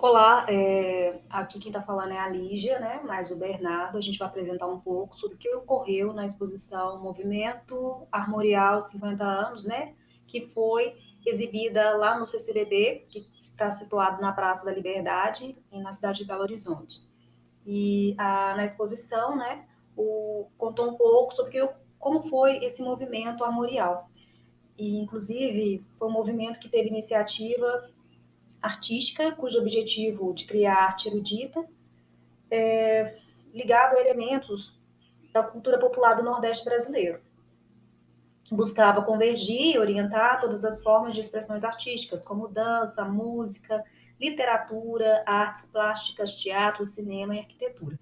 Olá, aqui quem está falando é a Lígia, né? Mais o Bernardo. A gente vai apresentar um pouco sobre o que ocorreu na exposição Movimento Armorial 50 anos, né? Que foi exibida lá no CCBB, que está situado na Praça da Liberdade, e na cidade de Belo Horizonte. Na exposição, né? Contou um pouco sobre como foi esse movimento armorial. E, inclusive, foi um movimento que teve iniciativa artística, cujo objetivo de criar arte erudita, ligado a elementos da cultura popular do Nordeste brasileiro. Buscava convergir e orientar todas as formas de expressões artísticas, como dança, música, literatura, artes plásticas, teatro, cinema e arquitetura.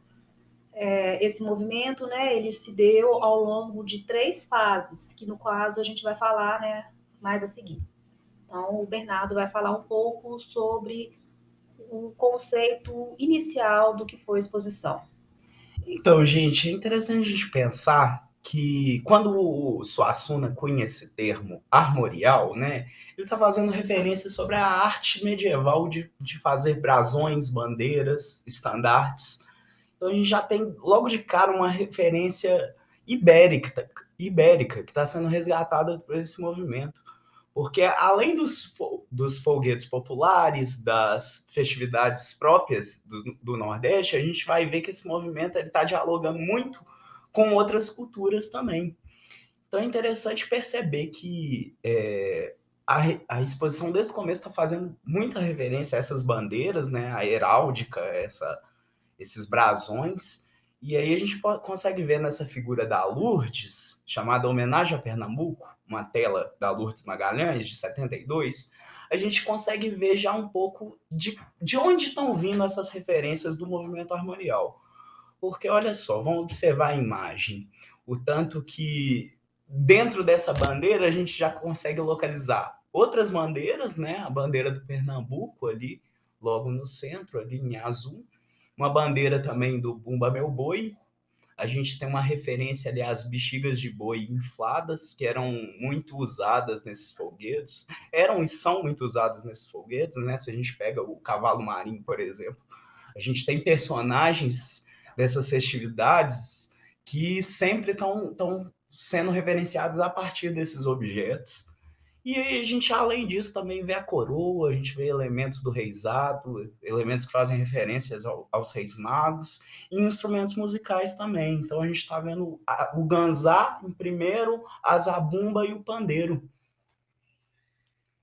Esse movimento, né, ele se deu ao longo de 3 fases, que no caso a gente vai falar, né, mais a seguir. Então, o Bernardo vai falar um pouco sobre o conceito inicial do que foi a exposição. Então, gente, é interessante a gente pensar que quando o Suassuna cunha esse termo armorial, né, ele está fazendo referência sobre a arte medieval de fazer brasões, bandeiras, estandartes. Então a gente já tem logo de cara uma referência ibérica, ibérica que está sendo resgatada por esse movimento. Porque além dos folguetos populares, das festividades próprias do Nordeste, a gente vai ver que esse movimento está dialogando muito com outras culturas também. Então é interessante perceber que a exposição desde o começo está fazendo muita referência a essas bandeiras, né, a heráldica, esses brasões. E aí a gente consegue ver nessa figura da Lourdes, chamada Homenagem a Pernambuco, uma tela da Lourdes Magalhães, de 72, a gente consegue ver já um pouco de onde estão vindo essas referências do movimento armorial. Porque, olha só, vamos observar a imagem. O tanto que dentro dessa bandeira a gente já consegue localizar outras bandeiras, né? A bandeira do Pernambuco ali, logo no centro, ali em azul, uma bandeira também do Bumba Meu Boi. A gente tem uma referência ali às bexigas de boi infladas, que eram muito usadas nesses folguedos. Eram e são muito usadas nesses folguedos, né? Se a gente pega o cavalo marinho, por exemplo, a gente tem personagens dessas festividades que sempre estão sendo reverenciados a partir desses objetos. E aí a gente, além disso, também vê a coroa, a gente vê elementos do reisado, elementos que fazem referências aos reis magos, e instrumentos musicais também. Então a gente está vendo o ganzá em primeiro, a zabumba e o pandeiro.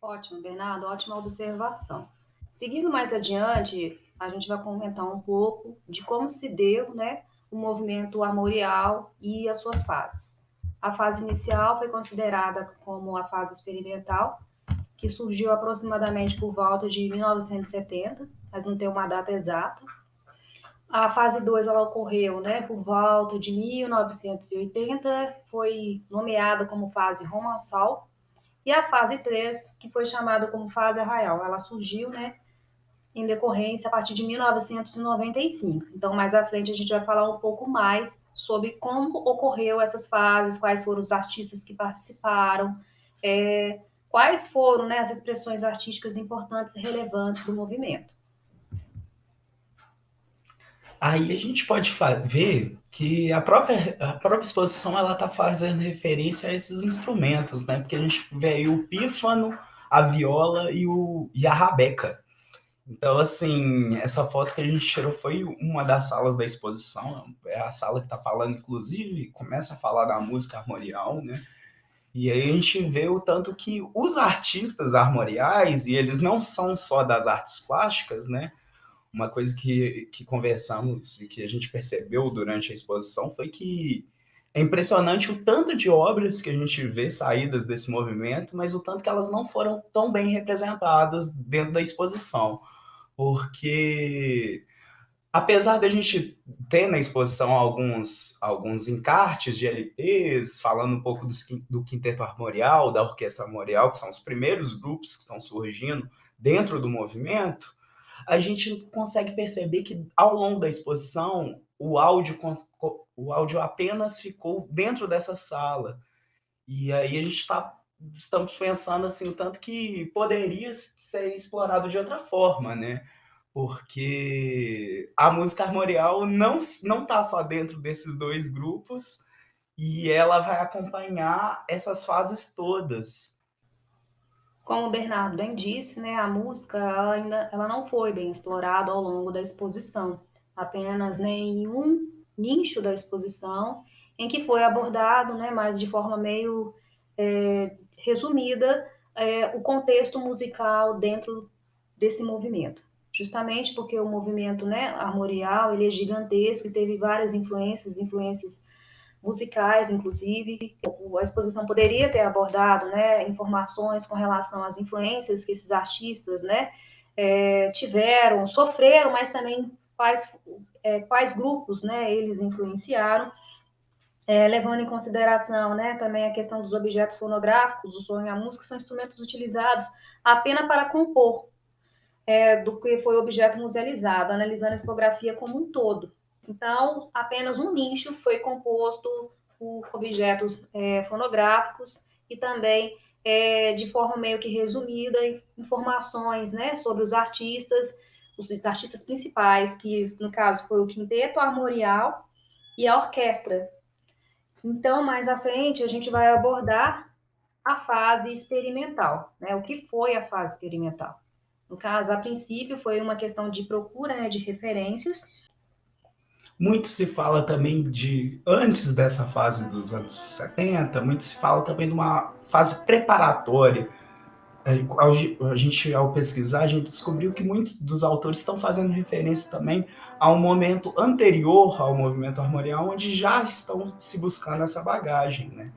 Ótimo, Bernardo, ótima observação. Seguindo mais adiante, a gente vai comentar um pouco de como se deu, né, o movimento armorial e as suas fases. A fase inicial foi considerada como a fase experimental, que surgiu aproximadamente por volta de 1970, mas não tem uma data exata. A fase 2 ela ocorreu, né, por volta de 1980, foi nomeada como fase romançal, e a fase 3 que foi chamada como fase arraial, ela surgiu, né, em decorrência a partir de 1995. Então, mais à frente a gente vai falar um pouco mais sobre como ocorreu essas fases, quais foram os artistas que participaram, quais foram, né, as expressões artísticas importantes e relevantes do movimento. Aí a gente pode ver que a própria exposição ela está fazendo referência a esses instrumentos, né? Porque a gente vê aí o pífano, a viola e a rabeca. Então, assim, essa foto que a gente tirou foi uma das salas da exposição, é a sala que está falando, inclusive, começa a falar da música armorial, né? E aí a gente vê o tanto que os artistas armoriais, e eles não são só das artes plásticas, né? Uma coisa que conversamos e que a gente percebeu durante a exposição foi que é impressionante o tanto de obras que a gente vê saídas desse movimento, mas o tanto que elas não foram tão bem representadas dentro da exposição. Porque, apesar da gente ter na exposição alguns encartes de LPs, falando um pouco do Quinteto Armorial, da Orquestra Armorial, que são os primeiros grupos que estão surgindo dentro do movimento, a gente consegue perceber que ao longo da exposição o áudio apenas ficou dentro dessa sala. E aí a gente estamos pensando assim, tanto que poderia ser explorado de outra forma, né? porque a música armorial não tá só dentro desses dois grupos e ela vai acompanhar essas fases todas. Como o Bernardo bem disse, né, a música ela não foi bem explorada ao longo da exposição, apenas, né, em um nicho da exposição, em que foi abordado, né, mas de forma meio resumida, o contexto musical dentro desse movimento. Justamente porque o movimento, né, armorial ele é gigantesco e teve várias influências musicais, inclusive. A exposição poderia ter abordado, né, informações com relação às influências que esses artistas, né, tiveram, sofreram, mas também quais grupos, né, eles influenciaram, levando em consideração, né, também a questão dos objetos fonográficos, o som e a música são instrumentos utilizados apenas para compor, do que foi objeto musealizado, analisando a expografia como um todo. Então, apenas um nicho foi composto por objetos fonográficos e também, de forma meio que resumida, informações, né, sobre os artistas principais, que no caso foi o Quinteto Armorial e a orquestra. Então, mais à frente, a gente vai abordar a fase experimental, né? O que foi a fase experimental? No caso, a princípio, foi uma questão de procura, né, de referências. Muito se fala também de, antes dessa fase dos anos 70, muito se fala também de uma fase preparatória. Ao pesquisar, a gente descobriu que muitos dos autores estão fazendo referência também a um momento anterior ao movimento armorial, onde já estão se buscando essa bagagem, né?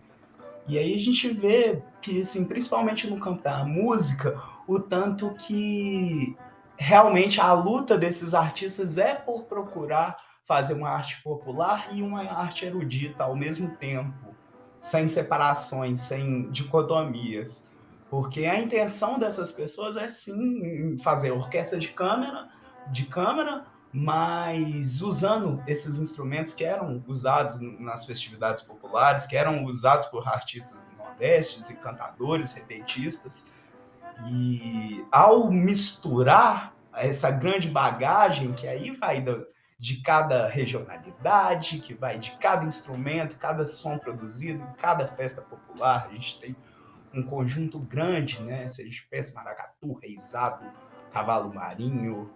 E aí a gente vê que, assim, principalmente no campo da música, o tanto que realmente a luta desses artistas é por procurar fazer uma arte popular e uma arte erudita ao mesmo tempo, sem separações, sem dicotomias. Porque a intenção dessas pessoas é sim fazer orquestra de câmara, mas usando esses instrumentos que eram usados nas festividades populares, que eram usados por artistas do Nordeste e cantadores, repentistas. E ao misturar essa grande bagagem, que aí vai de cada regionalidade, que vai de cada instrumento, cada som produzido, cada festa popular, a gente tem um conjunto grande, né? Se a gente pensa maracatu, reizado, cavalo marinho,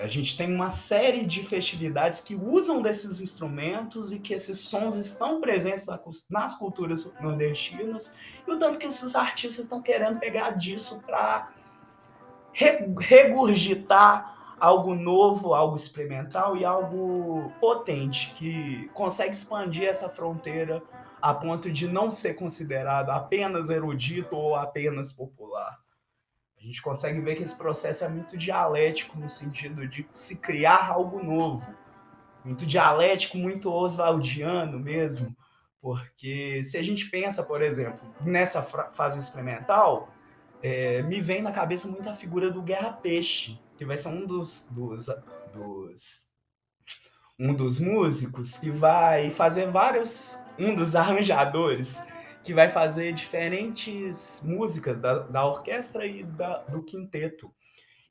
a gente tem uma série de festividades que usam desses instrumentos e que esses sons estão presentes nas culturas nordestinas, e o tanto que esses artistas estão querendo pegar disso para regurgitar algo novo, algo experimental e algo potente, que consegue expandir essa fronteira a ponto de não ser considerado apenas erudito ou apenas popular. A gente consegue ver que esse processo é muito dialético no sentido de se criar algo novo, muito dialético, muito oswaldiano mesmo, porque se a gente pensa, por exemplo, nessa fase experimental, me vem na cabeça muito a figura do Guerra Peixe, que vai ser um dos músicos que vai fazer um dos arranjadores, que vai fazer diferentes músicas da orquestra e do quinteto.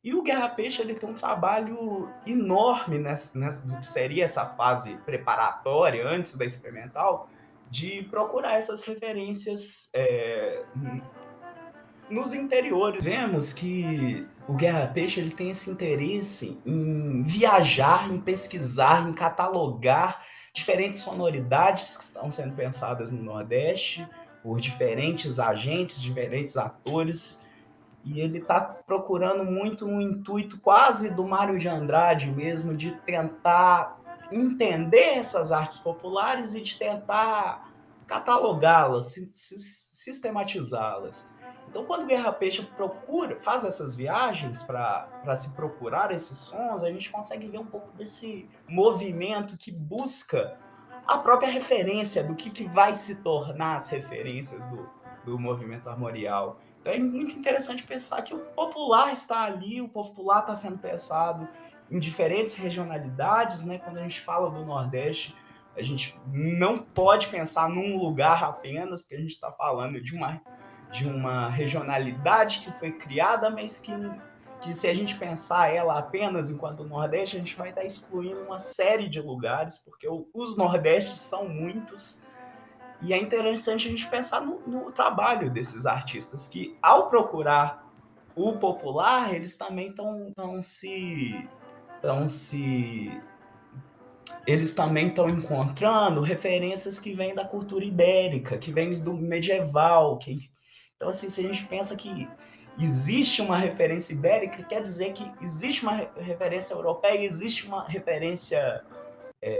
E o Guerra Peixe ele tem um trabalho enorme no que seria essa fase preparatória, antes da experimental, de procurar essas referências nos interiores. Vemos que o Guerra Peixe ele tem esse interesse em viajar, em pesquisar, em catalogar diferentes sonoridades que estão sendo pensadas no Nordeste por diferentes agentes, diferentes atores. E ele está procurando muito um intuito quase do Mário de Andrade mesmo, de tentar entender essas artes populares e de tentar catalogá-las, sistematizá-las. Então, quando o Guerra Peixe faz essas viagens para se procurar esses sons, a gente consegue ver um pouco desse movimento que busca a própria referência do que vai se tornar as referências do movimento armorial. Então é muito interessante pensar que o popular está ali, o popular está sendo pensado em diferentes regionalidades, né? Quando a gente fala do Nordeste, a gente não pode pensar num lugar apenas, porque a gente está falando de uma regionalidade que foi criada, mas que que se a gente pensar ela apenas enquanto Nordeste, a gente vai estar excluindo uma série de lugares, porque os Nordestes são muitos, e é interessante a gente pensar no trabalho desses artistas, que ao procurar o popular, eles também eles também estão encontrando referências que vêm da cultura ibérica, que vêm do medieval. Então, assim, se a gente pensa que existe uma referência ibérica, quer dizer que existe uma referência europeia, existe uma referência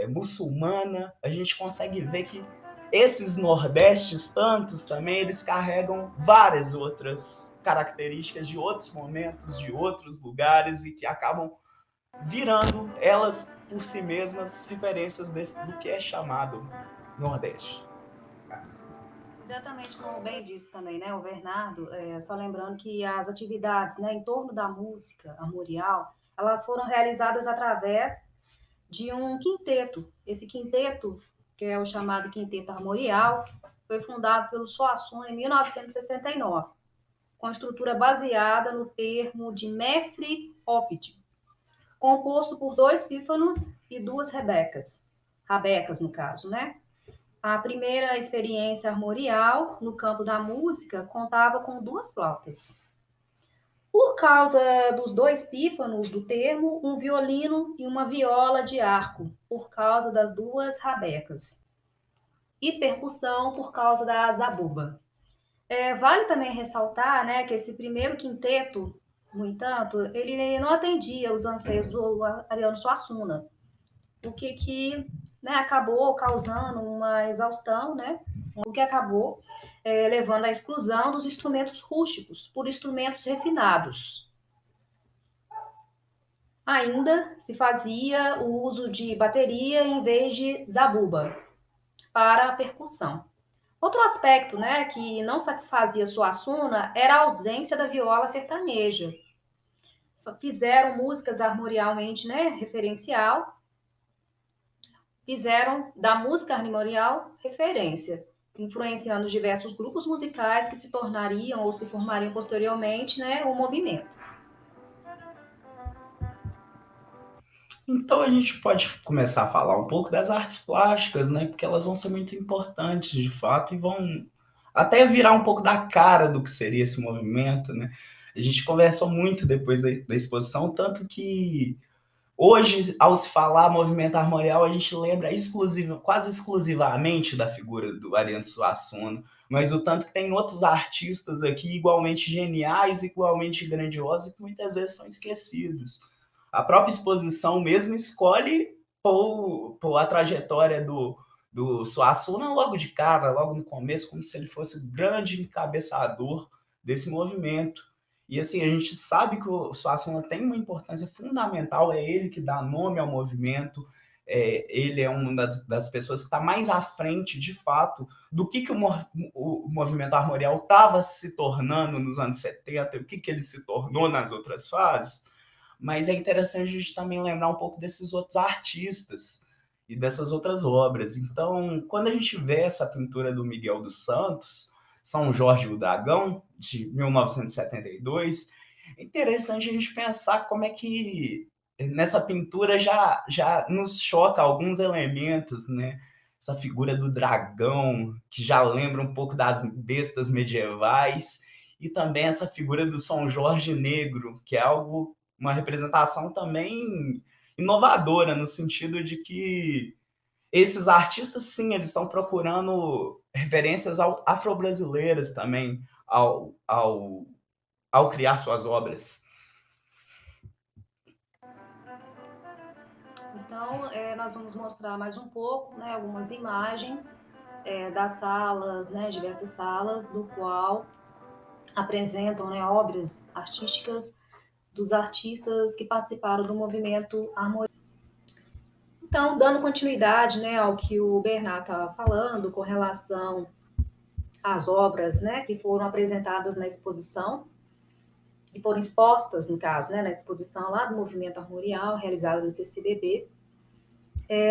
muçulmana. A gente consegue ver que esses nordestes tantos também, eles carregam várias outras características de outros momentos, de outros lugares, e que acabam virando elas por si mesmas referências do que é chamado Nordeste. Exatamente como bem disse também, né, o Bernardo, só lembrando que as atividades, né, em torno da música armorial, elas foram realizadas através de um quinteto. Esse quinteto, que é o chamado Quinteto Armorial, foi fundado pelo Suassuna em 1969, com estrutura baseada no termo de mestre ópide, composto por 2 pífanos e 2 rebecas, rabecas no caso, né? A primeira experiência armorial no campo da música contava com 2 flautas. Por causa dos 2 pífanos do termo, um violino e uma viola de arco, por causa das 2 rabecas. E percussão por causa da zabuba. Vale também ressaltar, né, que esse primeiro quinteto, no entanto, ele não atendia os anseios do Ariano Suassuna, o que né, acabou causando uma exaustão, né, o que acabou levando à exclusão dos instrumentos rústicos por instrumentos refinados. Ainda se fazia o uso de bateria em vez de zabuba para a percussão. Outro aspecto, né, que não satisfazia Suassuna era a ausência da viola sertaneja. Fizeram músicas armorialmente, né, referencial, fizeram da música armorial referência, influenciando diversos grupos musicais que se tornariam ou se formariam posteriormente, né, o movimento. Então a gente pode começar a falar um pouco das artes plásticas, né? Porque elas vão ser muito importantes de fato e vão até virar um pouco da cara do que seria esse movimento, né? A gente conversou muito depois da exposição, tanto que hoje, ao se falar movimento armorial, a gente lembra quase exclusivamente da figura do Ariano Suassuna, mas o tanto que tem outros artistas aqui igualmente geniais, igualmente grandiosos e que muitas vezes são esquecidos. A própria exposição mesmo escolhe pôr a trajetória do Suassuna logo de cara, logo no começo, como se ele fosse o grande encabeçador desse movimento. E assim, a gente sabe que o Suassuna tem uma importância fundamental, é ele que dá nome ao movimento, ele é uma das pessoas que está mais à frente, de fato, do que o movimento armorial estava se tornando nos anos 70, o que ele se tornou nas outras fases. Mas é interessante a gente também lembrar um pouco desses outros artistas e dessas outras obras. Então, quando a gente vê essa pintura do Miguel dos Santos, São Jorge e o Dragão, de 1972, é interessante a gente pensar como é que nessa pintura já nos choca alguns elementos, né? Essa figura do dragão, que já lembra um pouco das bestas medievais, e também essa figura do São Jorge Negro, que é algo, uma representação também inovadora, no sentido de que esses artistas, sim, eles estão procurando referências afro-brasileiras também ao criar suas obras. Então, nós vamos mostrar mais um pouco, né, algumas imagens das salas, né, diversas salas, do qual apresentam, né, obras artísticas dos artistas que participaram do movimento armorial. Então, dando continuidade, né, ao que o Bernardo estava falando com relação às obras, né, que foram apresentadas na exposição, que foram expostas, no caso, né, na exposição lá do movimento armorial, realizada no CCBB.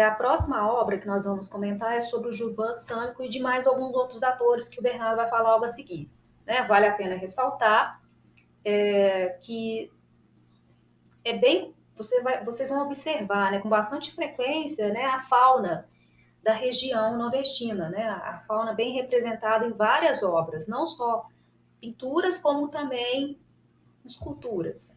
A próxima obra que nós vamos comentar é sobre o Gilvan Sâmico e de mais alguns outros atores que o Bernardo vai falar logo a seguir. Né? Vale a pena ressaltar que é bem, vocês vão observar, né, com bastante frequência, né, a fauna da região nordestina, né, a fauna bem representada em várias obras, não só pinturas, como também esculturas.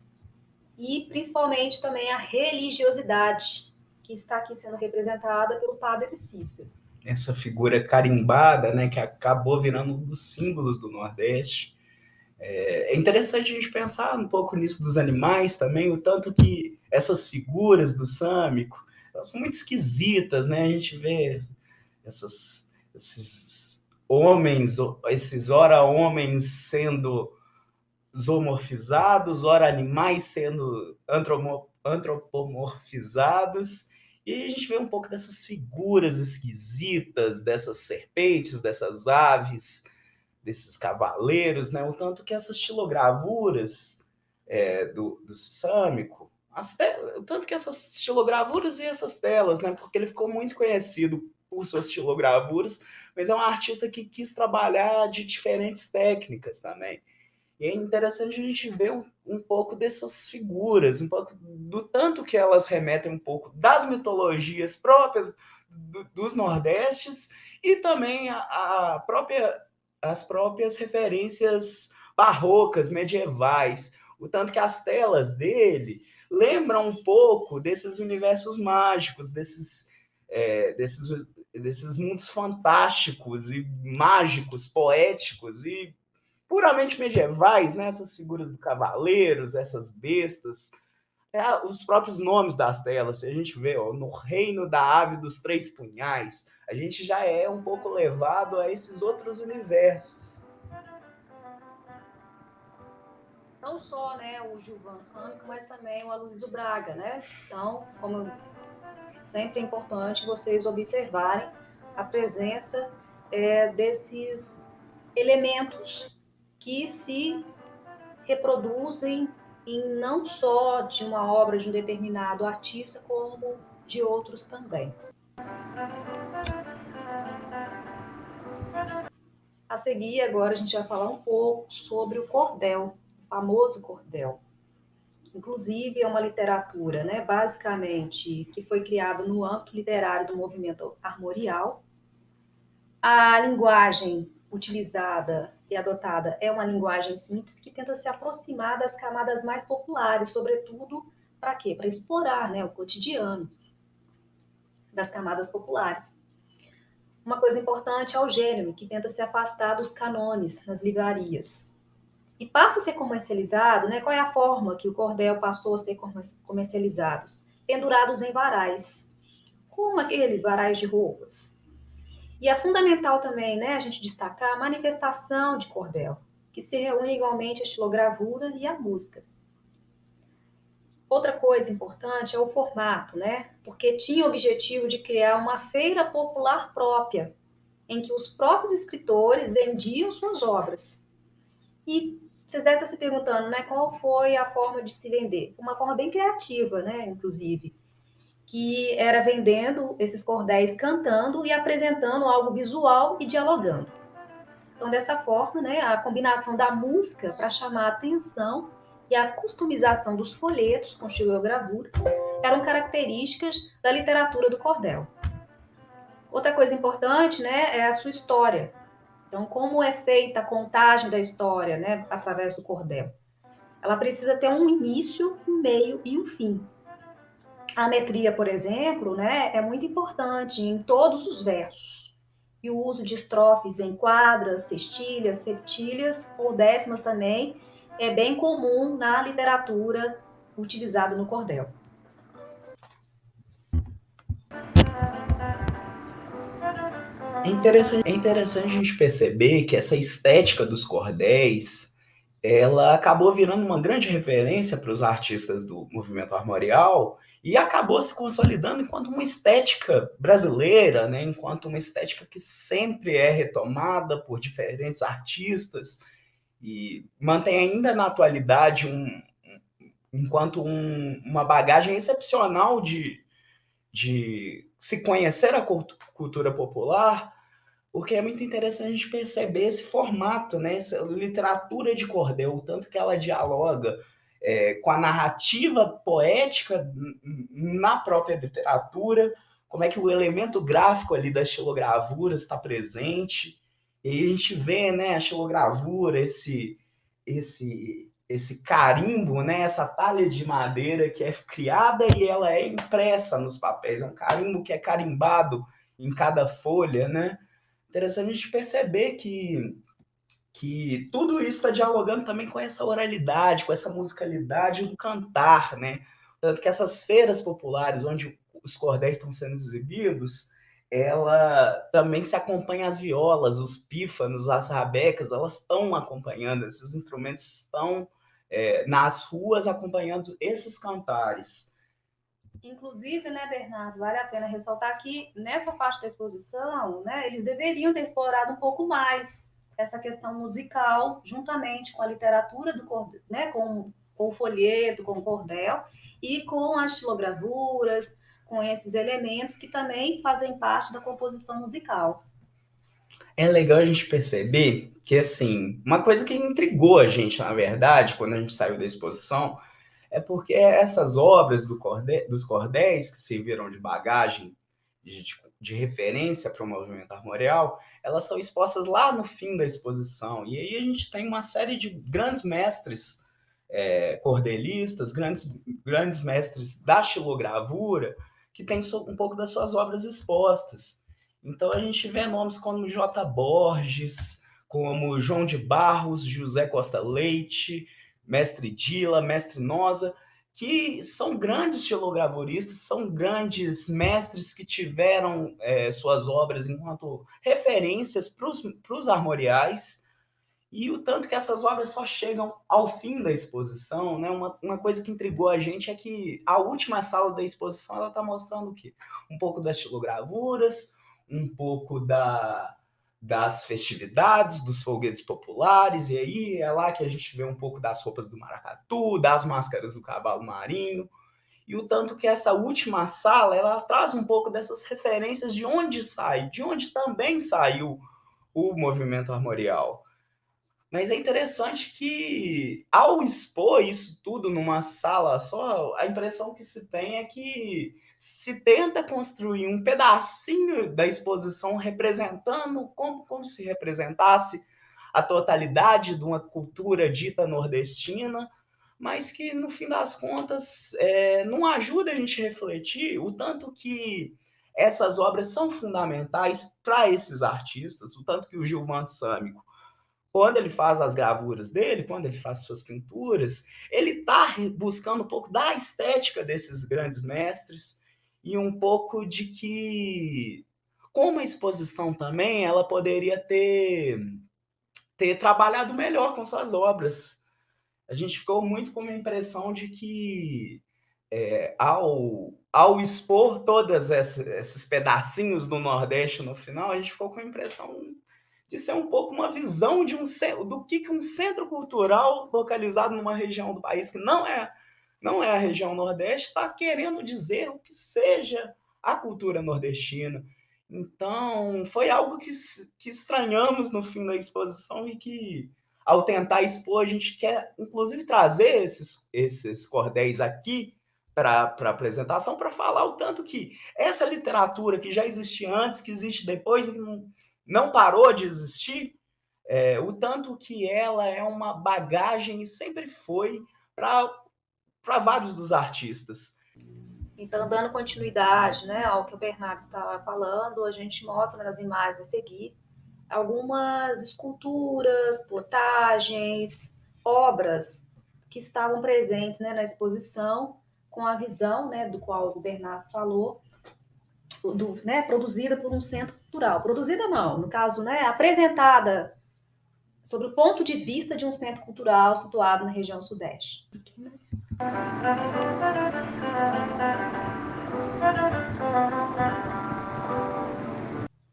E principalmente também a religiosidade, que está aqui sendo representada pelo Padre Cícero. Essa figura carimbada, né, que acabou virando um dos símbolos do Nordeste. É interessante a gente pensar um pouco nisso dos animais também, o tanto que essas figuras do sâmico, elas são muito esquisitas, né? A gente vê esses homens, esses ora homens sendo zoomorfizados, ora animais sendo antropomorfizados, e a gente vê um pouco dessas figuras esquisitas, dessas serpentes, dessas aves, desses cavaleiros, né? O tanto que essas estilogravuras do Sâmico, o tanto que essas estilogravuras e essas telas, né? Porque ele ficou muito conhecido por suas estilogravuras, mas é um artista que quis trabalhar de diferentes técnicas também. E é interessante a gente ver um pouco dessas figuras, um pouco do tanto que elas remetem um pouco das mitologias próprias dos Nordestes e também as próprias referências barrocas, medievais. O tanto que as telas dele lembram um pouco desses universos mágicos, desses mundos fantásticos e mágicos, poéticos e puramente medievais, né? Essas figuras do cavaleiros, essas bestas, os próprios nomes das telas. Se a gente vê, ó, no reino da ave dos três punhais, a gente já é um pouco levado a esses outros universos. Não só, né, o Gilvan Sâmico, mas também o Aloysio Braga, né? Então, como sempre é importante vocês observarem a presença desses elementos que se reproduzem em não só de uma obra de um determinado artista, como de outros também. A seguir, agora a gente vai falar um pouco sobre o cordel, o famoso cordel. Inclusive, é uma literatura, né, basicamente, que foi criada no âmbito literário do movimento armorial. A linguagem utilizada e adotada é uma linguagem simples que tenta se aproximar das camadas mais populares, sobretudo para quê? Para explorar, né, o cotidiano das camadas populares. Uma coisa importante é o gênero, que tenta se afastar dos canones nas livrarias. E passa a ser comercializado, né? Qual é a forma que o cordel passou a ser comercializado? Pendurados em varais, como aqueles varais de roupas. E é fundamental também, né, a gente destacar a manifestação de cordel, que se reúne igualmente a estilogravura e a música. Outra coisa importante é o formato, né? Porque tinha o objetivo de criar uma feira popular própria, em que os próprios escritores vendiam suas obras. E vocês devem estar se perguntando, né, qual foi a forma de se vender? Uma forma bem criativa, né, inclusive, que era vendendo esses cordéis cantando e apresentando algo visual e dialogando. Então, dessa forma, né, a combinação da música para chamar a atenção e a customização dos folhetos com estilogravuras eram características da literatura do cordel. Outra coisa importante, né, é a sua história. Então, como é feita a contagem da história, né, através do cordel? Ela precisa ter um início, um meio e um fim. A metria, por exemplo, né, é muito importante em todos os versos. E o uso de estrofes em quadras, sextilhas, septilhas ou décimas também é bem comum na literatura utilizada no cordel. É interessante a gente perceber que essa estética dos cordéis, ela acabou virando uma grande referência para os artistas do movimento armorial e acabou se consolidando enquanto uma estética brasileira, né? Enquanto uma estética que sempre é retomada por diferentes artistas e mantém ainda na atualidade uma bagagem excepcional de se conhecer a cultura popular, porque é muito interessante a gente perceber esse formato, né? Essa literatura de cordel, o tanto que ela dialoga. com a narrativa poética na própria literatura, como é que o elemento gráfico ali das xilogravuras está presente. E aí a gente vê, né, a xilogravura, esse carimbo, né, essa talha de madeira que é criada e ela é impressa nos papéis, é um carimbo que é carimbado em cada folha, né? Interessante a gente perceber que tudo isso está dialogando também com essa oralidade, com essa musicalidade do cantar, né? Tanto que essas feiras populares, onde os cordéis estão sendo exibidos, ela também se acompanha as violas, os pífanos, as rabecas, elas estão acompanhando, esses instrumentos estão nas ruas acompanhando esses cantares. Inclusive, né, Bernardo, vale a pena ressaltar que nessa parte da exposição, né, eles deveriam ter explorado um pouco mais essa questão musical, juntamente com a literatura né, com o folheto, com o cordel e com as xilogravuras, com esses elementos que também fazem parte da composição musical. É legal a gente perceber que, assim, uma coisa que intrigou a gente, na verdade, quando a gente saiu da exposição, é porque essas obras dos cordéis, que serviram de bagagem, de referência para o movimento armorial, elas são expostas lá no fim da exposição. E aí a gente tem uma série de grandes mestres cordelistas, grandes mestres da xilogravura, que têm um pouco das suas obras expostas. Então a gente vê nomes como J. Borges, como João de Barros, José Costa Leite, Mestre Dila, Mestre Noza, que são grandes xilogravuristas, são grandes mestres que tiveram suas obras enquanto referências para os armoriais, e o tanto que essas obras só chegam ao fim da exposição, né? Uma coisa que intrigou a gente é que a última sala da exposição ela está mostrando o quê? Um pouco das xilogravuras, um pouco das festividades, dos folguedos populares, e aí é lá que a gente vê um pouco das roupas do maracatu, das máscaras do cavalo marinho, e o tanto que essa última sala ela traz um pouco dessas referências de onde também saiu o movimento armorial. Mas é interessante que, ao expor isso tudo numa sala só, a impressão que se tem é que se tenta construir um pedacinho da exposição representando como se representasse a totalidade de uma cultura dita nordestina, mas que, no fim das contas, não ajuda a gente a refletir o tanto que essas obras são fundamentais para esses artistas, o tanto que o Gilvan Sâmico, quando ele faz as gravuras dele, quando ele faz suas pinturas, ele está buscando um pouco da estética desses grandes mestres e um pouco de que, como a exposição também, ela poderia ter trabalhado melhor com suas obras. A gente ficou muito com a impressão de que, ao expor todos esses pedacinhos do Nordeste no final, a gente ficou com a impressão de ser um pouco uma visão do que um centro cultural localizado numa região do país que não é a região Nordeste está querendo dizer o que seja a cultura nordestina. Então, foi algo que estranhamos no fim da exposição e que, ao tentar expor, a gente quer, inclusive, trazer esses cordéis aqui para a apresentação, para falar o tanto que essa literatura que já existia antes, que existe depois, que não parou de existir, o tanto que ela é uma bagagem e sempre foi para vários dos artistas. Então, dando continuidade, né, ao que o Bernardo estava falando, a gente mostra nas imagens a seguir algumas esculturas, plotagens, obras que estavam presentes, né, na exposição, com a visão, né, do qual o Bernardo falou, né, produzida por um centro cultural. Produzida não, no caso, né, apresentada sobre o ponto de vista de um centro cultural situado na região sudeste.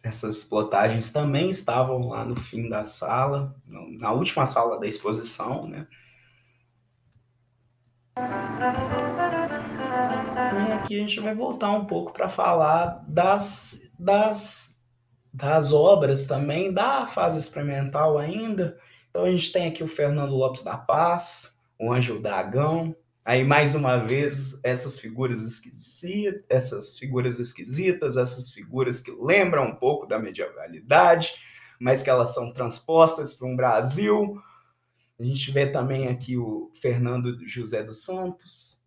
Essas plotagens também estavam lá no fim da sala, na última sala da exposição, né? E aqui a gente vai voltar um pouco para falar das obras também, da fase experimental ainda. Então a gente tem aqui o Fernando Lopes da Paz, o anjo dragão. Aí, mais uma vez, essas figuras esquisitas, essas figuras que lembram um pouco da medievalidade, mas que elas são transpostas para um Brasil. A gente vê também aqui o Fernando José dos Santos.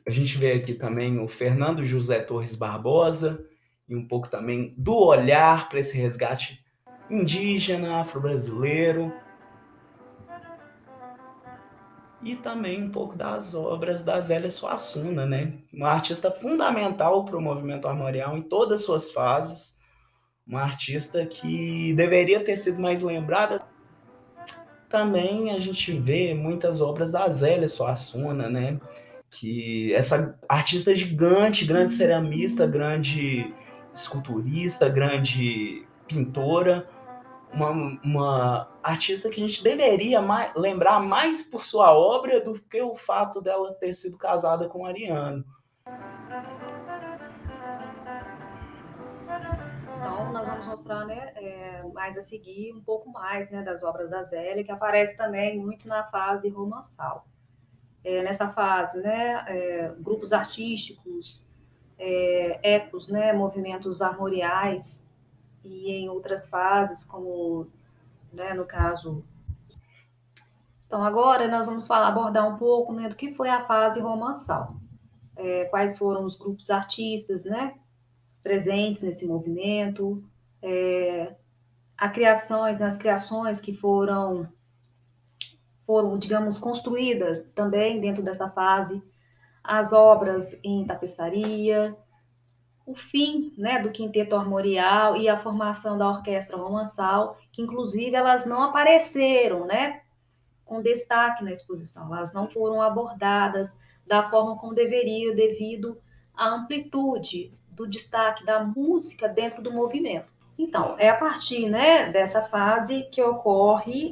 A gente vê aqui também o Fernando José Torres Barbosa, e um pouco também do olhar para esse resgate indígena, afro-brasileiro, e também um pouco das obras da Zélia Suassuna, né? Uma artista fundamental para o movimento armorial em todas as suas fases, uma artista que deveria ter sido mais lembrada. Também a gente vê muitas obras da Zélia Suassuna, né? Que essa artista gigante, grande ceramista, grande esculturista, grande pintora, uma artista que a gente deveria lembrar mais por sua obra do que o fato dela ter sido casada com Ariano. Então, nós vamos mostrar, né, mais a seguir um pouco mais, né, das obras da Zélia, que aparece também muito na fase romançal. Nessa fase, né, grupos artísticos, ecos, né, movimentos armoriais, e em outras fases, como, né, no caso. Então, agora nós vamos abordar um pouco, né, do que foi a fase romançal. Quais foram os grupos artistas, né, presentes nesse movimento, nas criações que foram, digamos, construídas também dentro dessa fase, as obras em tapeçaria, o fim, né, do quinteto armorial e a formação da orquestra romançal, que inclusive elas não apareceram, né, com destaque na exposição, elas não foram abordadas da forma como deveriam, devido à amplitude do destaque da música dentro do movimento. Então, é a partir, né, dessa fase que ocorre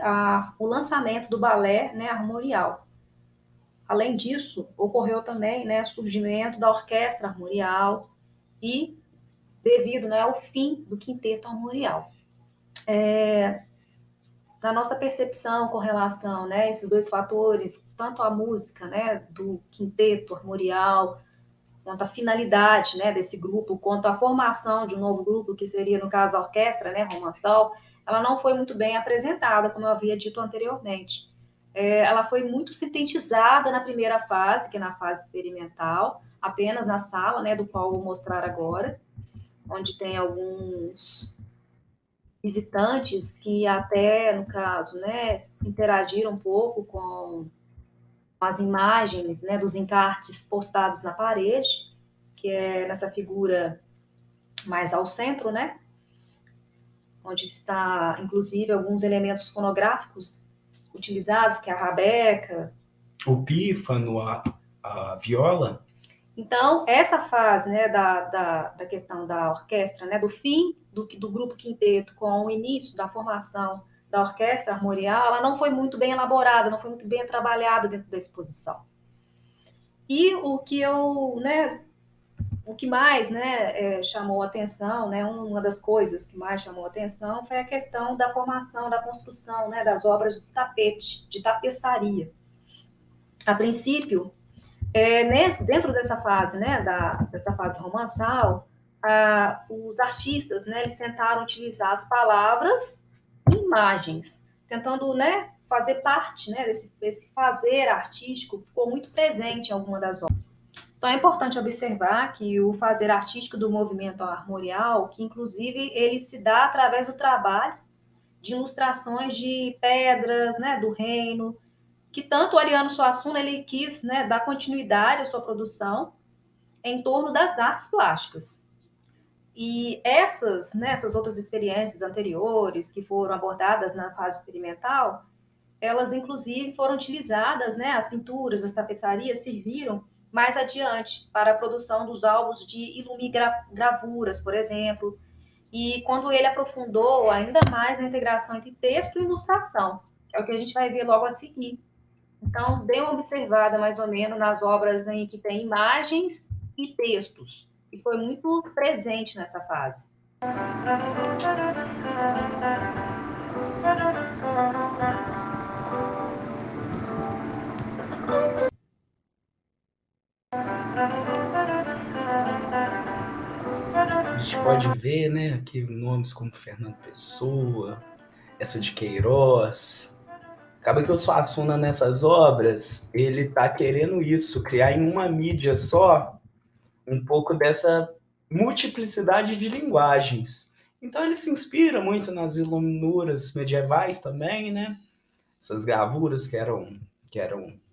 o lançamento do balé, né, armorial. Além disso, ocorreu também, né, o surgimento da orquestra armorial e devido, né, ao fim do quinteto armorial. Na nossa percepção com relação, né, a esses dois fatores, tanto a música, né, do quinteto armorial, quanto a finalidade, né, desse grupo, quanto a formação de um novo grupo, que seria, no caso, a orquestra, né, romançal, ela não foi muito bem apresentada, como eu havia dito anteriormente. Ela foi muito sintetizada na primeira fase, que é na fase experimental, apenas na sala, né, do qual eu vou mostrar agora, onde tem alguns visitantes que até, no caso, né, se interagiram um pouco com as imagens, né, dos encartes postados na parede, que é nessa figura mais ao centro, né, onde está, inclusive, alguns elementos fonográficos utilizados, que é a rabeca, o pífano, a viola. Então, essa fase, né, da questão da orquestra, né, do fim do grupo quinteto com o início da formação da orquestra armorial, ela não foi muito bem elaborada, não foi muito bem trabalhada dentro da exposição. E o que mais, né, chamou atenção, né, uma das coisas que mais chamou atenção foi a questão da formação, da construção, né, das obras de tapete, de tapeçaria. A princípio, dentro dessa fase, né, dessa fase romançal, os artistas, né, eles tentaram utilizar as palavras e imagens, tentando, né, fazer parte, né, desse fazer artístico, ficou muito presente em alguma das obras. Então é importante observar que o fazer artístico do movimento armorial, que inclusive ele se dá através do trabalho de ilustrações de pedras, né, do reino, que tanto o Ariano Suassuna ele quis, né, dar continuidade à sua produção em torno das artes plásticas. E essas outras experiências anteriores que foram abordadas na fase experimental, elas inclusive foram utilizadas, né, as pinturas, as tapeçarias serviram mais adiante para a produção dos álbuns de ilumigravuras, por exemplo, e quando ele aprofundou ainda mais na integração entre texto e ilustração, que é o que a gente vai ver logo a seguir. Então, dê uma observada mais ou menos nas obras em que tem imagens e textos, e foi muito presente nessa fase. pode ver, né, aqui nomes como Fernando Pessoa, essa de Queiroz. Acaba que o Suassuna, nessas obras, ele está querendo isso, criar em uma mídia só um pouco dessa multiplicidade de linguagens. Então ele se inspira muito nas iluminuras medievais também, né? Essas gravuras que eram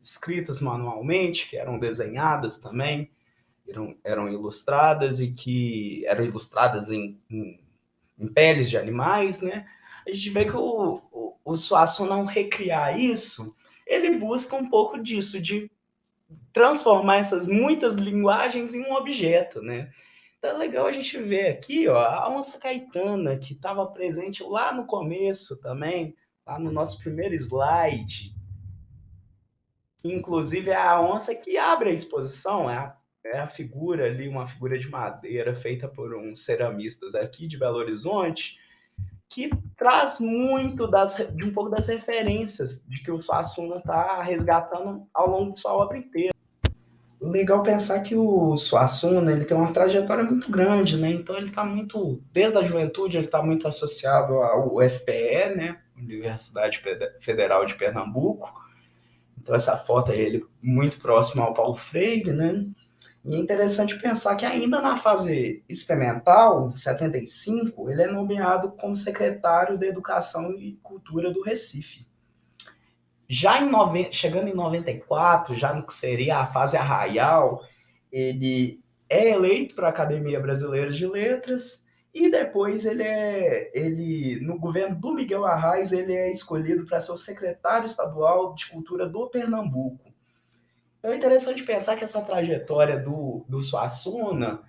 escritas manualmente, que eram desenhadas também, eram ilustradas e que eram ilustradas em peles de animais, né? A gente vê que o Suassuna, ao recriar isso, ele busca um pouco disso, de transformar essas muitas linguagens em um objeto, né? Então é legal a gente ver aqui, ó, a onça caetana, que estava presente lá no começo também, lá no nosso primeiro slide, que inclusive é a onça que abre a exposição, é a figura ali, uma figura de madeira feita por uns ceramistas aqui de Belo Horizonte, que traz muito de um pouco das referências de que o Suassuna está resgatando ao longo de sua obra inteira. Legal pensar que o Suassuna, ele tem uma trajetória muito grande, né? Então ele está muito, desde a juventude, ele está muito associado ao UFPE, né? Universidade Federal de Pernambuco. Então essa foto é ele muito próximo ao Paulo Freire, né? E é interessante pensar que ainda na fase experimental, em 75, ele é nomeado como secretário da Educação e Cultura do Recife. Já chegando em 94, já no que seria a fase arraial, ele é eleito para a Academia Brasileira de Letras e depois no governo do Miguel Arraes, ele é escolhido para ser o secretário estadual de Cultura do Pernambuco. Então é interessante pensar que essa trajetória do Suassuna,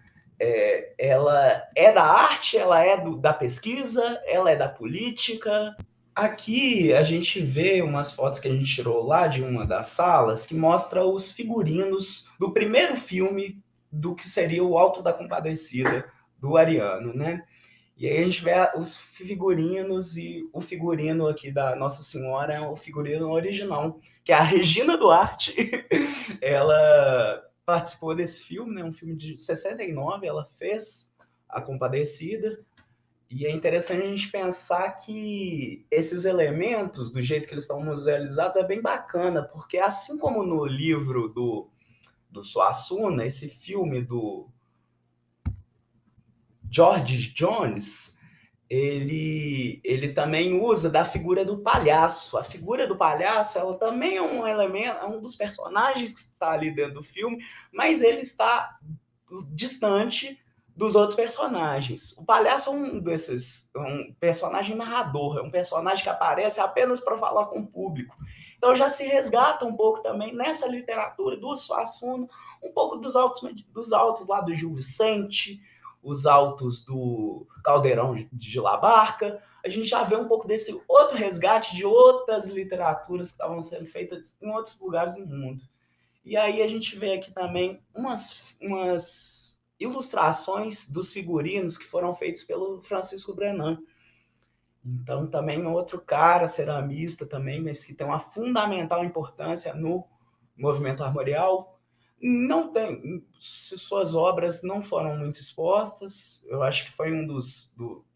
ela é da arte, ela é da pesquisa, ela é da política. Aqui a gente vê umas fotos que a gente tirou lá de uma das salas que mostra os figurinos do primeiro filme do que seria o Alto da Compadecida do Ariano, né? E aí a gente vê os figurinos e o figurino aqui da Nossa Senhora é o figurino original, que é a Regina Duarte. Ela participou desse filme, né? Um filme de 69, ela fez a Compadecida. E é interessante a gente pensar que esses elementos, do jeito que eles estão musealizados, é bem bacana, porque assim como no livro do Suassuna, esse filme do George Jones, ele também usa da figura do palhaço. A figura do palhaço, ela também é um elemento, é um dos personagens que está ali dentro do filme, mas ele está distante dos outros personagens. O palhaço é um personagem narrador, é um personagem que aparece apenas para falar com o público. Então já se resgata um pouco também nessa literatura do Suassuna, um pouco dos autos lá do Gil Vicente, os autos do Caldeirão de La Barca. A gente já vê um pouco desse outro resgate de outras literaturas que estavam sendo feitas em outros lugares do mundo. E aí a gente vê aqui também umas ilustrações dos figurinos que foram feitos pelo Francisco Brenan. Então, também outro cara, ceramista também, mas que tem uma fundamental importância no movimento armorial. Não tem, suas obras não foram muito expostas. Eu acho que foi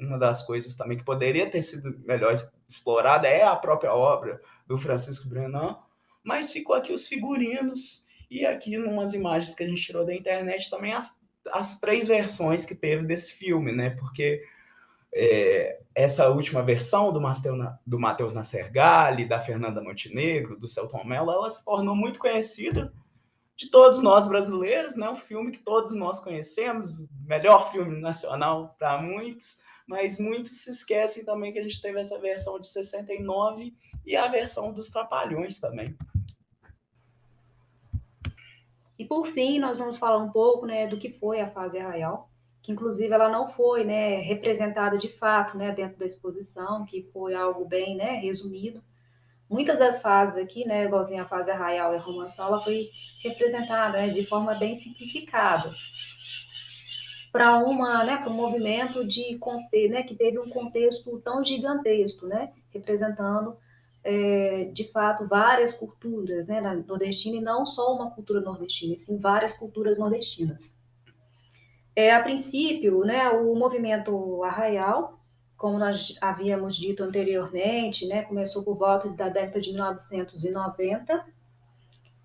uma das coisas também que poderia ter sido melhor explorada é a própria obra do Francisco Brenan, mas ficou aqui os figurinos e aqui umas imagens que a gente tirou da internet também as três versões que teve desse filme, né? Porque essa última versão do Matheus Nascergalli, da Fernanda Montenegro, do Selton Mello, ela se tornou muito conhecida de todos nós brasileiros, né? Um filme que todos nós conhecemos, o melhor filme nacional para muitos, mas muitos se esquecem também que a gente teve essa versão de 69 e a versão dos Trapalhões também. E por fim, nós vamos falar um pouco, né, do que foi a fase arraial, que inclusive ela não foi, né, representada de fato, né, dentro da exposição, que foi algo bem, né, resumido. Muitas das fases aqui, né, igualzinho a fase arraial e a romançal, ela foi representada, né, de forma bem simplificada para para um movimento né, que teve um contexto tão gigantesco, né, representando de fato várias culturas, né, nordestinas, e não só uma cultura nordestina, e sim várias culturas nordestinas. A princípio, né, o movimento Arraial, como nós havíamos dito anteriormente, né, começou por volta da década de 1990,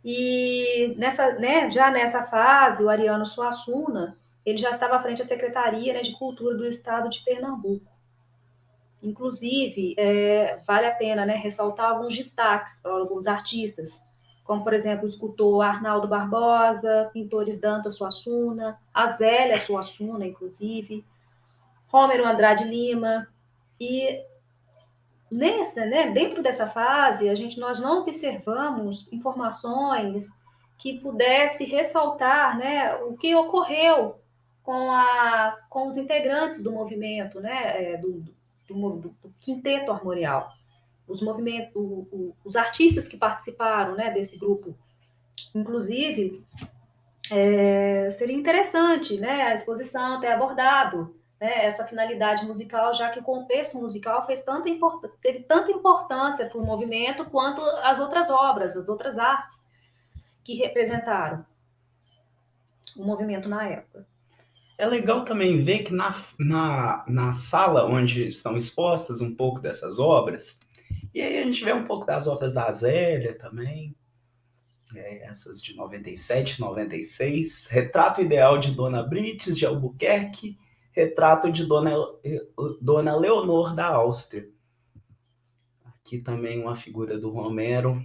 e já nessa fase, o Ariano Suassuna, ele já estava à frente da Secretaria, né, de Cultura do Estado de Pernambuco. Inclusive, vale a pena, né, ressaltar alguns destaques para alguns artistas, como, por exemplo, o escultor Arnaldo Barbosa, pintores Dantas Suassuna, Azélia Suassuna, inclusive, Rômero Andrade Lima. E dentro dessa fase, nós não observamos informações que pudesse ressaltar, né, o que ocorreu com os integrantes do movimento, né, do quinteto armorial, os movimentos, os artistas que participaram, né, desse grupo. Inclusive, seria interessante, né, a exposição ter abordado, né, essa finalidade musical, já que o contexto musical teve tanta importância para o movimento quanto as outras obras, as outras artes que representaram o movimento na época. É legal também ver que na sala onde estão expostas um pouco dessas obras, e aí a gente vê um pouco das obras da Zélia também, essas de 97, 96, Retrato Ideal de Dona Brites de Albuquerque, Retrato de Dona Leonor da Áustria. Aqui também uma figura do Romero,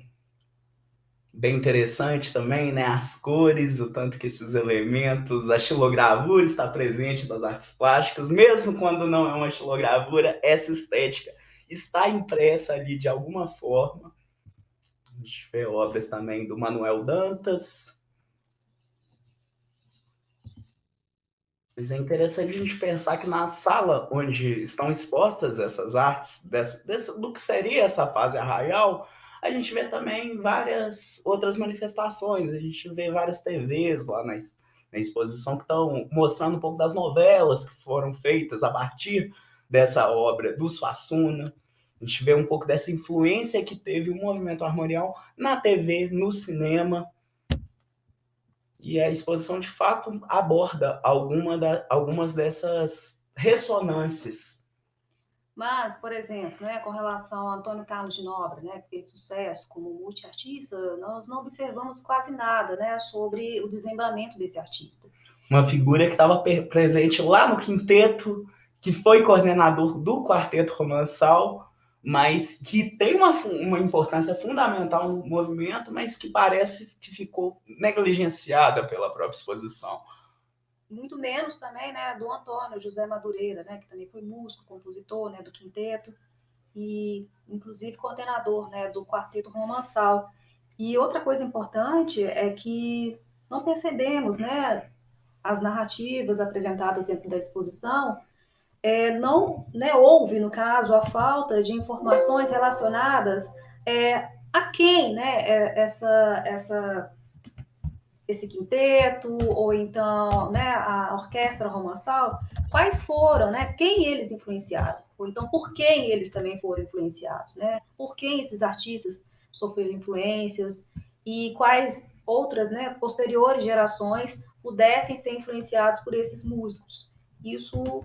bem interessante também, né? As cores, o tanto que esses elementos, a xilogravura está presente nas artes plásticas, mesmo quando não é uma xilogravura, essa estética está impressa ali de alguma forma. A gente vê obras também do Manuel Dantas. Mas é interessante a gente pensar que na sala onde estão expostas essas artes, do que seria essa fase arraial, a gente vê também várias outras manifestações. A gente vê várias TVs lá na exposição que estão mostrando um pouco das novelas que foram feitas a partir dessa obra do Suassuna. A gente vê um pouco dessa influência que teve o movimento armorial na TV, no cinema. E a exposição, de fato, aborda algumas dessas ressonâncias. Mas, por exemplo, né, com relação a Antônio Carlos de Nobre, né, que fez sucesso como multiartista, nós não observamos quase nada, né, sobre o desmembramento desse artista. Uma figura que estava presente lá no quinteto, que foi coordenador do quarteto romançal, mas que tem uma importância fundamental no movimento, mas que parece que ficou negligenciada pela própria exposição. Muito menos também, né, do Antônio José Madureira, né, que também foi músico, compositor, né, do quinteto e inclusive coordenador, né, do quarteto romançal. E outra coisa importante é que não percebemos, né, as narrativas apresentadas dentro da exposição, não, né, houve, no caso, a falta de informações relacionadas a quem, né, esse quinteto, ou então, né, a orquestra romançal, quais foram, né, quem eles influenciaram, ou então por quem eles também foram influenciados, né, por quem esses artistas sofreram influências e quais outras, né, posteriores gerações pudessem ser influenciados por esses músicos. Isso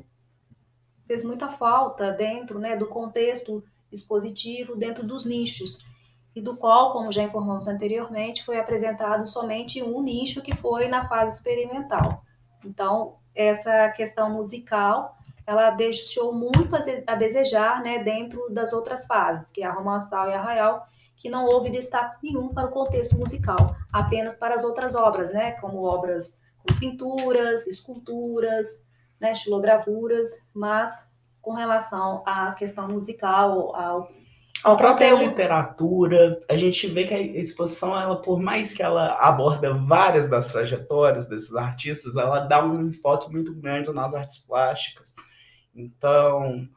fez muita falta dentro, né, do contexto expositivo, dentro dos nichos, e do qual, como já informamos anteriormente, foi apresentado somente um nicho, que foi na fase experimental. Então, essa questão musical, ela deixou muito a desejar, né, dentro das outras fases, que é a romançal e a arraial, que não houve destaque nenhum para o contexto musical, apenas para as outras obras, né, como obras com pinturas, esculturas, né, estilogravuras, mas com relação à questão musical, A ao própria conteúdo. literatura, a gente vê que a exposição, ela, por mais que ela aborda várias das trajetórias desses artistas, ela dá um enfoque muito grande nas artes plásticas. Então,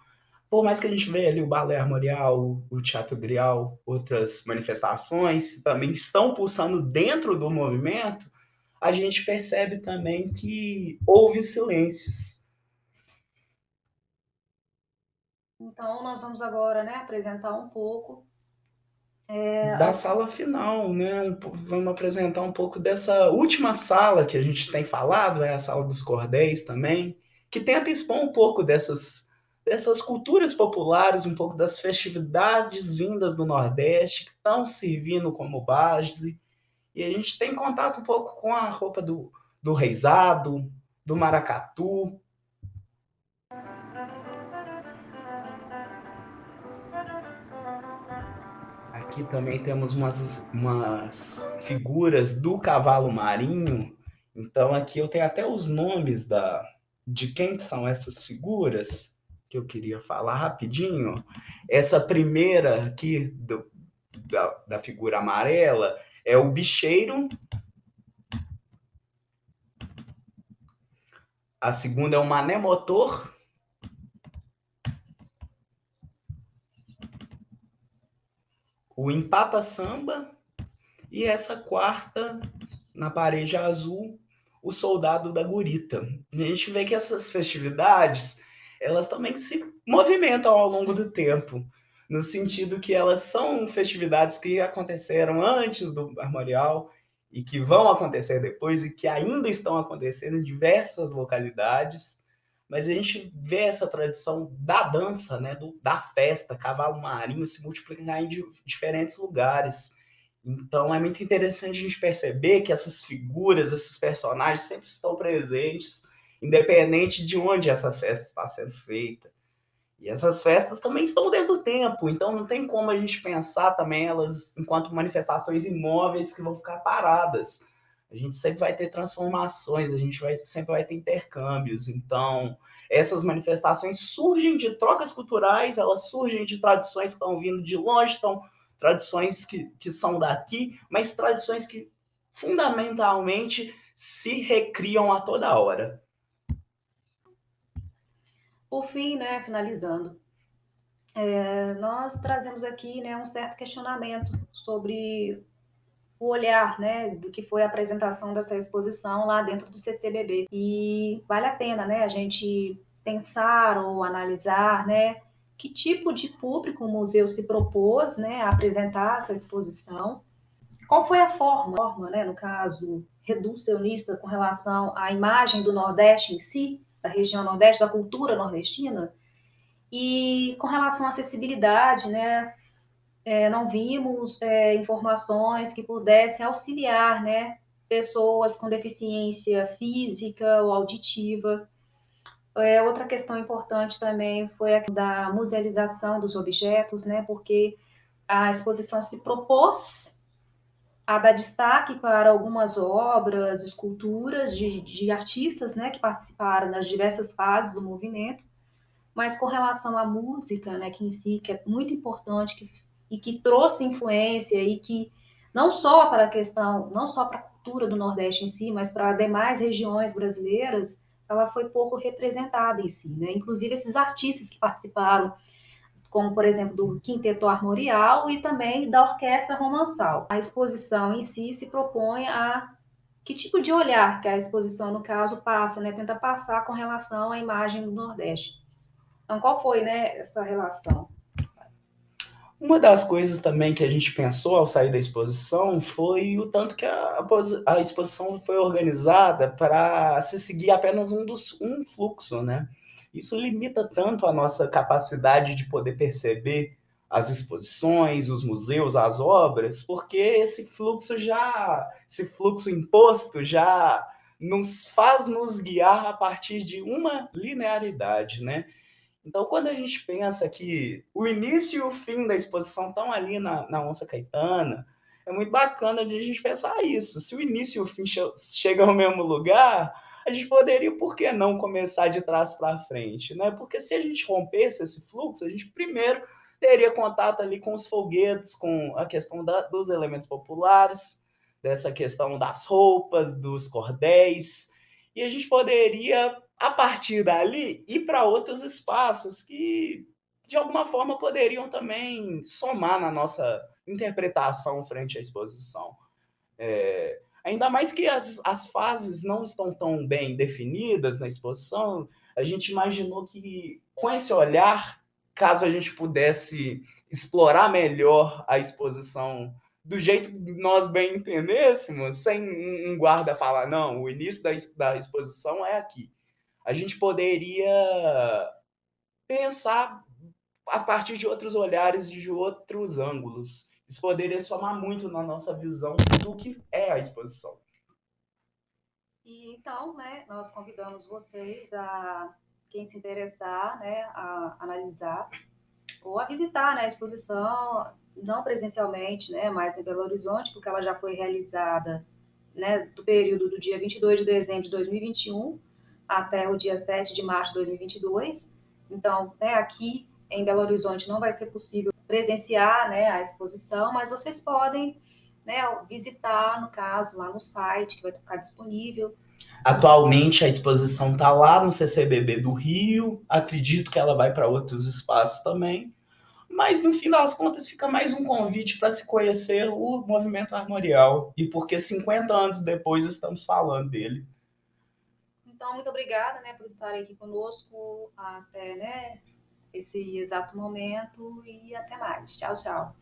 por mais que a gente veja ali o balé armorial, o teatro grial, outras manifestações que também estão pulsando dentro do movimento, a gente percebe também que houve silêncios. Então, nós vamos agora, né, apresentar um pouco da sala final, né? Vamos apresentar um pouco dessa última sala que a gente tem falado, é a sala dos cordéis também, que tenta expor um pouco dessas culturas populares, um pouco das festividades vindas do Nordeste, que estão servindo como base. E a gente tem contato um pouco com a roupa do reisado, do maracatu. Aqui também temos umas figuras do cavalo marinho. Então aqui eu tenho até os nomes de quem que são essas figuras, que eu queria falar rapidinho. Essa primeira aqui da figura amarela é o bicheiro. A segunda é o mané motor. O empata samba. E essa quarta, na parede azul, o soldado da gurita. A gente vê que essas festividades, elas também se movimentam ao longo do tempo, no sentido que elas são festividades que aconteceram antes do Armorial e que vão acontecer depois e que ainda estão acontecendo em diversas localidades, mas a gente vê essa tradição da dança, né, da festa, cavalo marinho se multiplicar em diferentes lugares. Então é muito interessante a gente perceber que essas figuras, esses personagens sempre estão presentes, independente de onde essa festa está sendo feita. E essas festas também estão dentro do tempo, então não tem como a gente pensar também elas enquanto manifestações imóveis que vão ficar paradas. A gente sempre vai ter transformações, sempre vai ter intercâmbios. Então, essas manifestações surgem de trocas culturais, elas surgem de tradições que estão vindo de longe, estão tradições que são daqui, mas tradições que fundamentalmente se recriam a toda hora. Por fim, né, finalizando, nós trazemos aqui, né, um certo questionamento sobre o olhar, né, do que foi a apresentação dessa exposição lá dentro do CCBB. E vale a pena, né, a gente pensar ou analisar, né, que tipo de público o museu se propôs, né, a apresentar essa exposição. Qual foi a forma, né, no caso, reducionista com relação à imagem do Nordeste em si, da região Nordeste, da cultura nordestina, e com relação à acessibilidade, né, não vimos informações que pudessem auxiliar, né, pessoas com deficiência física ou auditiva. Outra questão importante também foi a da musealização dos objetos, né, porque a exposição se propôs a dar destaque para algumas obras, esculturas de artistas, né, que participaram nas diversas fases do movimento, mas com relação à música, né, que em si que é muito importante e que trouxe influência e que não só para a questão, não só para a cultura do Nordeste em si, mas para demais regiões brasileiras, ela foi pouco representada em si, né? Inclusive esses artistas que participaram, como por exemplo do Quinteto Armorial e também da Orquestra Romançal. A exposição em si se propõe a que tipo de olhar que a exposição, no caso, passa, né? Tenta passar com relação à imagem do Nordeste. Então, qual foi, né, essa relação? Uma das coisas também que a gente pensou ao sair da exposição foi o tanto que a exposição foi organizada para se seguir apenas um fluxo, né? Isso limita tanto a nossa capacidade de poder perceber as exposições, os museus, as obras, porque esse fluxo imposto já nos faz nos guiar a partir de uma linearidade, né? Então, quando a gente pensa que o início e o fim da exposição estão ali na Onça Caetana, é muito bacana de a gente pensar isso. Se o início e o fim chegam ao mesmo lugar, a gente poderia, por que não, começar de trás para frente, né? Porque se a gente rompesse esse fluxo, a gente primeiro teria contato ali com os folguedos, com a questão dos elementos populares, dessa questão das roupas, dos cordéis, e a gente poderia a partir dali ir para outros espaços que de alguma forma poderiam também somar na nossa interpretação frente à exposição. Ainda mais que as fases não estão tão bem definidas na exposição, a gente imaginou que com esse olhar, caso a gente pudesse explorar melhor a exposição do jeito que nós bem entendêssemos, sem um guarda falar, não, o início da exposição é aqui. A gente poderia pensar a partir de outros olhares, de outros ângulos. Isso poderia somar muito na nossa visão do que é a exposição. E então, né, nós convidamos vocês a quem se interessar, né, a analisar ou a visitar, né, a exposição, não presencialmente, né, mas em Belo Horizonte, porque ela já foi realizada, né, do período do dia 22 de dezembro de 2021 até o dia 7 de março de 2022. Então, né, aqui em Belo Horizonte não vai ser possível presenciar, né, a exposição, mas vocês podem, né, visitar, no caso, lá no site, que vai ficar disponível. Atualmente a exposição está lá no CCBB do Rio, acredito que ela vai para outros espaços também, mas no fim das contas fica mais um convite para se conhecer o movimento armorial e porque 50 anos depois estamos falando dele. Então, muito obrigada, né, por estarem aqui conosco até, né, esse exato momento e até mais. Tchau, tchau.